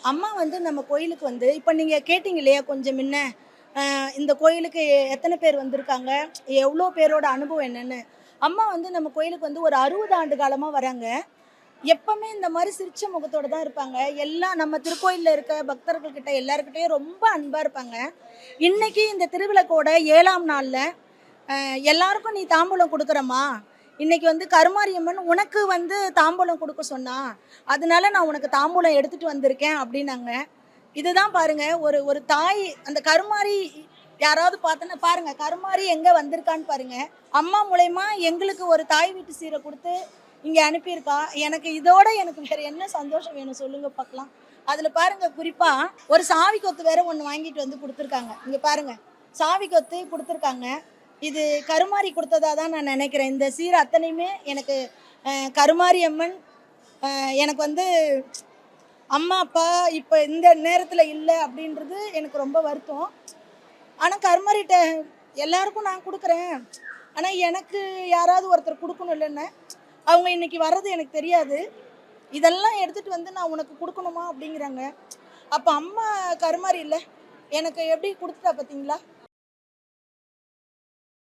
அம்மா வந்து நம்ம கோயிலுக்கு வந்து இப்போ நீங்கள் கேட்டிங்க இல்லையா கொஞ்சம் முன்ன இந்த கோயிலுக்கு எத்தனை பேர் வந்திருக்காங்க, எவ்வளோ பேரோட அனுபவம் என்னன்னு. அம்மா வந்து நம்ம கோயிலுக்கு வந்து ஒரு 60 ஆண்டு காலமாக வராங்க. எப்பவுமே இந்த மாதிரி சிரிச்ச முகத்தோட தான் இருப்பாங்க. எல்லாம் நம்ம திருக்கோயிலில் இருக்க பக்தர்கள் கிட்ட எல்லாருக்கிட்டையும் ரொம்ப அன்பாக இருப்பாங்க. இன்னைக்கு இந்த திருவிளக்கோட 7ஆம் நாளில் எல்லாருக்கும் நீ தாம்பூலம் கொடுக்குறம்மா, இன்னைக்கு வந்து கருமாரியம்மன் உனக்கு வந்து தாம்பூலம் கொடுக்க சொன்னா, அதனால நான் உனக்கு தாம்பூலம் எடுத்துட்டு வந்திருக்கேன் அப்படின்னாங்க. இதுதான் பாருங்க, ஒரு ஒரு தாய் அந்த கருமாரி யாராவது பார்த்தோன்னா பாருங்க, கருமாரி எங்க வந்திருக்கான்னு பாருங்க. அம்மா மூலயமா எங்களுக்கு ஒரு தாய் வீட்டு சீரை கொடுத்து இங்க அனுப்பியிருக்கா. எனக்கு வேற என்ன சந்தோஷம் வேணும் சொல்லுங்க பார்க்கலாம். அதுல பாருங்க, குறிப்பா ஒரு சாவி கொத்து வேற ஒன்று வாங்கிட்டு வந்து கொடுத்துருக்காங்க. இங்க பாருங்க, சாவி கொத்து கொடுத்துருக்காங்க. இது கருமாரி கொடுத்ததா தான் நான் நினைக்கிறேன். இந்த சீர் அத்தனையுமே எனக்கு கருமாரி அம்மன் எனக்கு வந்து அம்மா அப்பா இப்போ இந்த நேரத்தில் இல்லை அப்படின்றது எனக்கு ரொம்ப வருத்தம். ஆனால் கருமாரிட்ட எல்லாருக்கும் நான் கொடுக்குறேன், ஆனால் எனக்கு யாராவது ஒருத்தர் கொடுக்கணும் இல்லைன்னு. அவங்க இன்னைக்கு வர்றது எனக்கு தெரியாது. இதெல்லாம் எடுத்துகிட்டு வந்து நான் உனக்கு கொடுக்கணுமா அப்படிங்கிறாங்க. அப்போ அம்மா கருமாரி இல்லை எனக்கு எப்படி கொடுத்துட்டா பார்த்தீங்களா.